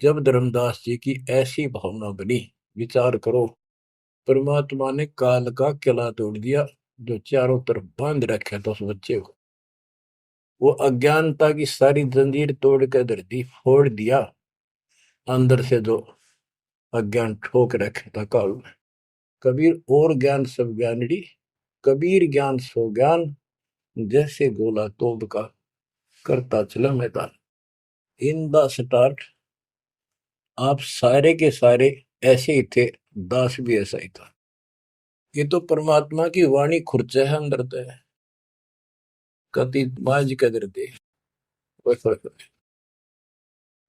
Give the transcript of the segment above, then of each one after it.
जब धर्मदास जी की ऐसी भावना बनी, विचार करो, परमात्मा ने काल का किला तोड़ दिया जो चारों तरफ बांध रखा था उस बच्चे को। वो अज्ञानता की सारी जंजीर तोड़ कर धरती फोड़ दिया, अंदर से जो अज्ञान ठोक रखे था काल में। कबीर और ज्ञान सब ज्ञानड़ी, कबीर ज्ञान सो ज्ञान, जैसे गोला तोब का करता चला मैदान। इन द स्टार्ट आप सारे के सारे ऐसे ही थे, दास भी ऐसा ही था। ये तो परमात्मा की वाणी खुर्च है अंदर तय, कति माज कदर दे।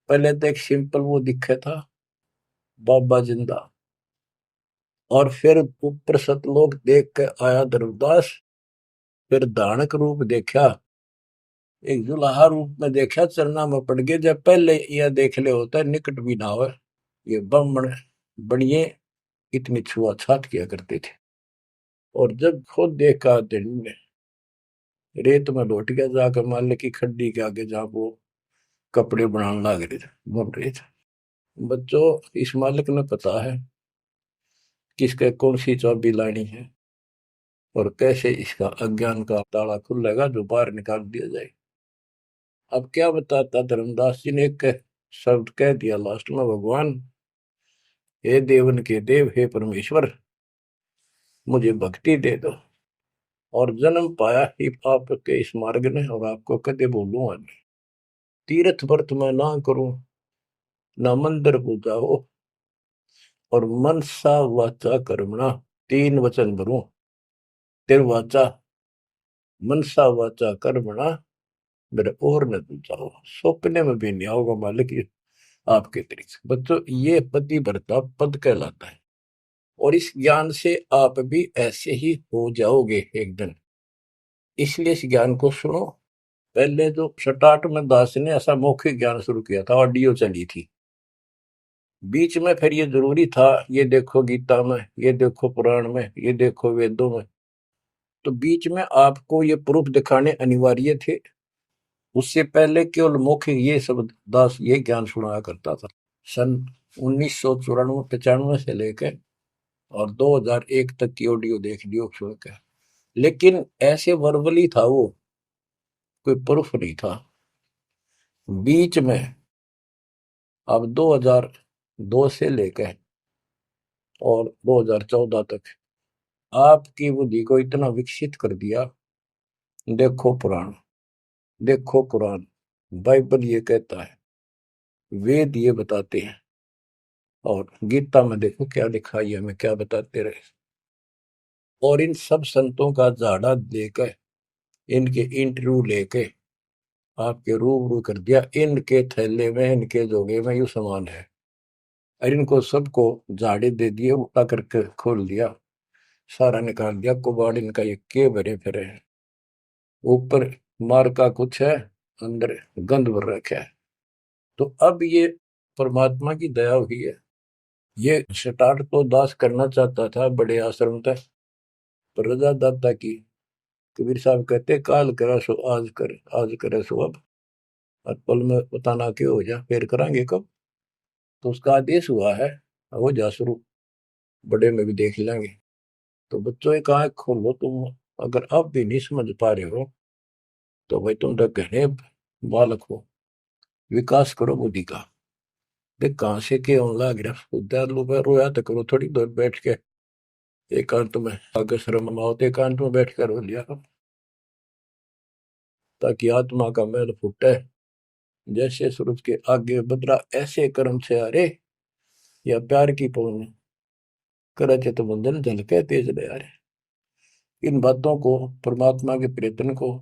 पहले तो एक सिंपल वो दिखे था, बाबा जिंदा, और फिर ऊपर सतलोक देख के आया धर्मदास, फिर दानक रूप देखा, एक जुलाहा रूप में देखा, चरना में पड़ गए। जब पहले यह देख ले होता है निकट भी ना हो, ये ब्राह्मण बनिए इतनी छुआछात किया करते थे। और जब खुद देखा दिन में रेत में लौट गया, जाकर माल्य की खड्डी के आगे जहां वो कपड़े बनाने लग रहे थे, बन रहे थे। बच्चों, इस मालिक ने पता है किसके कौन सी चाबी लानी है और कैसे इसका अज्ञान का ताला खुलेगा जो बाहर निकाल दिया जाए। अब क्या बताता धर्मदास जी ने एक शब्द कह दिया लास्ट में, भगवान हे देवन के देव, हे परमेश्वर, मुझे भक्ति दे दो और जन्म पाया ही आपके इस मार्ग ने, और आपको कदे बोलूं आज, तीर्थ व्रत में ना करूं, ना मंदिर पूजा हो, और मनसा वाचा कर्मणा, तीन वचन भरूं, तिरवाचा मनसा वाचा कर्मणा, मेरे और न दूजा हो, सपने में भी नहीं आओगे मालिक आपके तरीके। बच्चों, ये पति भरता पद कहलाता है, और इस ज्ञान से आप भी ऐसे ही हो जाओगे एक दिन। इसलिए इस ज्ञान को सुनो। पहले जो स्टार्ट में दास ने ऐसा मौखिक ज्ञान शुरू किया था, ऑडियो चली थी, बीच में फिर ये जरूरी था, ये देखो गीता में, ये देखो पुराण में, ये देखो वेदों में, तो बीच में आपको ये प्रूफ दिखाने अनिवार्य थे। उससे पहले केवल मौखिक ये सब दास ये ज्ञान सुनाया करता था। सन 1994-95 से लेकर और 2001 तक की ऑडियो देख लियो सुन के, लेकिन ऐसे वर्बली था वो, कोई प्रूफ नहीं था। बीच में अब 2002 से लेकर और 2014 तक आपकी बुद्धि को इतना विकसित कर दिया। देखो पुराण, देखो कुरान, बाइबल ये कहता है, वेद ये बताते हैं, और गीता में देखो क्या लिखा है, हमें क्या बताते रहे। और इन सब संतों का झाड़ा लेकर, इनके इंटरव्यू लेके आपके रूबरू कर दिया, इनके थैले में, इनके जोगे में यू सामान है, और इनको सबको झाड़े दे दिए, उल्टा करके खोल दिया, सारा निकाल दिया कुबाड़ इनका, ये के भरे फिरे हैं। ऊपर मार का कुछ है, अंदर गंद भर रखा है। तो अब ये परमात्मा की दया हुई है। ये स्टार्ट तो दास करना चाहता था बड़े आश्रम तक, पर रजा दाता की। कबीर साहब कहते काल करा सो आज कर, आज करे सो अब, और पल में बताना क्यों हो जा, फिर करांगे कब। तो उसका आदेश हुआ है, हो जा शुरू, बड़े में भी देख लेंगे। तो बच्चों एक आंख खोलो तुम, अगर अब भी नहीं समझ पा रहे हो तो भाई तुम तो घने बालक हो, विकास करो बुद्धि का। देख कहाँ से के होने लग रहा, उद्यान लो रोया तो करो थोड़ी देर बैठ के, एकांत में आगे शर्म माओ तो एकांत में बैठ कर रो लिया करो, ताकि आत्मा का मैल फूटे। जैसे सूरज के आगे बदरा, ऐसे कर्म से अरे, या प्यार की पौन करे चित बंधन झलके तेज ले आ रहे। इन बातों को, परमात्मा के प्रयत्न को,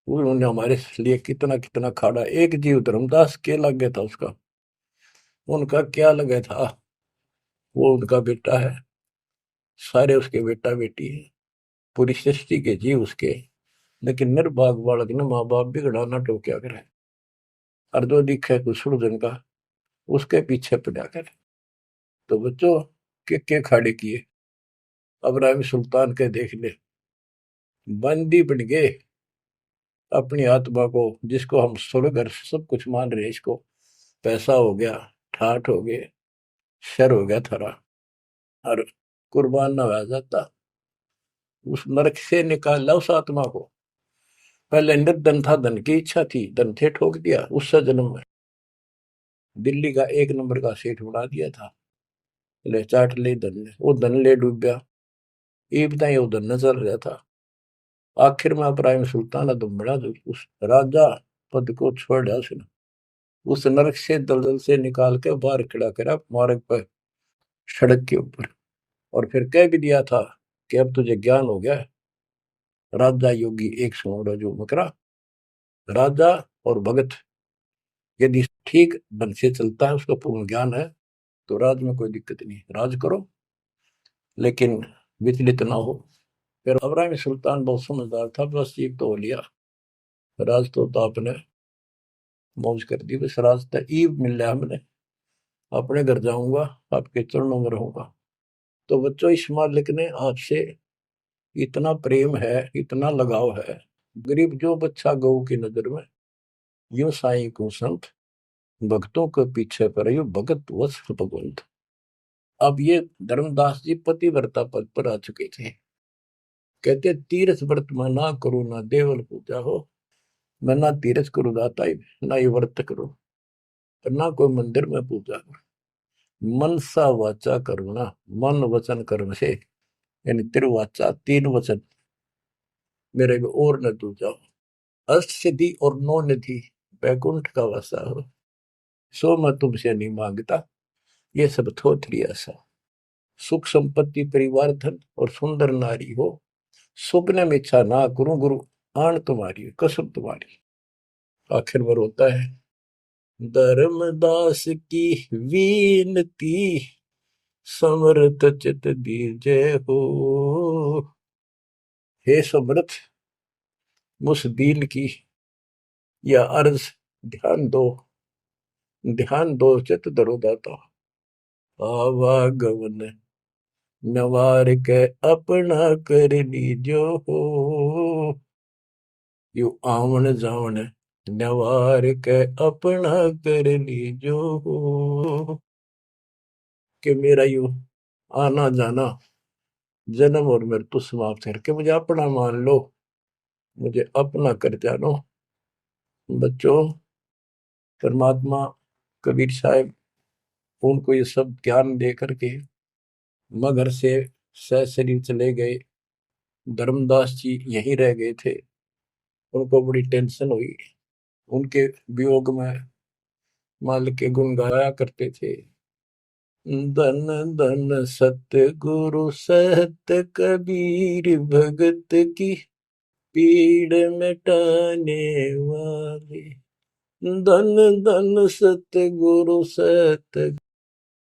उन्होंने हमारे लिए कितना कितना खाड़ा। एक जीव धर्मदास के लग गया था उसका, उनका क्या लगे था, वो उनका बेटा है, सारे उसके बेटा बेटी है, पूरी सृष्टि के जीव उसके। लेकिन निर्भाग बालक ने माँ बाप बिगड़ा ना टोक्या करे, और जो दिखे कुछ सुरजन का उसके पीछे पड़ा करे। तो बच्चों, के खाड़े किए, अब्राहिम सुल्तान के देख ले, बंदी बन गए अपनी आत्मा को, जिसको हम स्वर्ग सब कुछ मान रहे हैं इसको, पैसा हो गया, ठाठ हो गए, शर हो गया थारा, और कुर्बान न हो जाता, उस नरक से निकाला उस आत्मा को। पहले निर्धन था, धन की इच्छा थी, धन थे ठोक दिया, उससे जन्म में दिल्ली का 1 नंबर का सेठ बना दिया था, ले चाट ले धन, वो धन ले डूब गया, ये बताइए वो धन न चल रहा था। आखिर में इब्राहिम सुल्तान तो बड़ा उस राजा पद को छोड़ दिया उसने, उस नरक से दलदल से निकाल के बाहर खड़ा करा मार्ग पर, सड़क के ऊपर, और फिर कह भी दिया था कि अब तुझे ज्ञान हो गया। राजा योगी एक सुनो जो मकरा, राजा और भगत यदि ठीक ढंग से चलता है, उसका पूर्ण ज्ञान है, तो राज में कोई दिक्कत नहीं, राज करो लेकिन विचलित ना हो। फिर इब्राहिम सुल्तान बहुत समझदार था, बस एक तो हो लिया राज, तो आपने मौज कर दी, बस राज तो ईब मिल रहा हमने, अपने घर जाऊंगा, आपके चरणों में रहूंगा। तो बच्चों, इस मालिक ने आपसे इतना प्रेम है, इतना लगाव है, गरीब जो बच्चा गऊ की नजर में, यूं साईं को संत, भक्तों के पीछे पर यू भगत वत्स भगवंत। अब ये धर्मदास जी पतिव्रता पद पर आ चुके थे। कहते तीर्थ व्रत में ना करो, ना देवल पूजा हो, मैं ना तीर्थ करूँ दाता ही, ना ये व्रत करो, और ना कोई मंदिर में पूजा करो। मन सा वाचा करुणा, मन वचन कर्म से, यानी तिरुवाचा 3 वचन मेरे को और न तू जाओ, अष्ट सिद्धि और 9 निधि बैकुंठ का वासा हो, सो मैं तुमसे नहीं मांगता, ये सब थोथरी ऐसा। सुख संपत्ति परिवार धन और सुंदर नारी हो, स्वप्न में इच्छा ना करूं गुरु, आन तुम्हारी कसम तुम्हारी। आखिर में रोता है, धर्मदास की वीनती, समर्थ चित दीजे हो, हे समर्थ मुझ दीन की या अर्ज ध्यान दो, ध्यान दो चित धरो दाता। आवागमन नवार के अपना कर लीजो हो, यू आवन जावन नवार के अपना कर लीजो हो, कि मेरा यू आना जाना, जन्म और मृत्यु समाप्त करके मुझे अपना मान लो, मुझे अपना कर जानो। बच्चों, परमात्मा कबीर साहब उनको ये सब ज्ञान दे करके मगर से सशरीर चले गए। धर्मदास जी यहीं रह गए थे, उनको बड़ी टेंशन हुई, उनके वियोग में मालिक के गुण गाया करते थे। धन धन सतगुरु सत कबीर, भगत की पीड़ मिटाने वाले। धन धन सतगुरु सत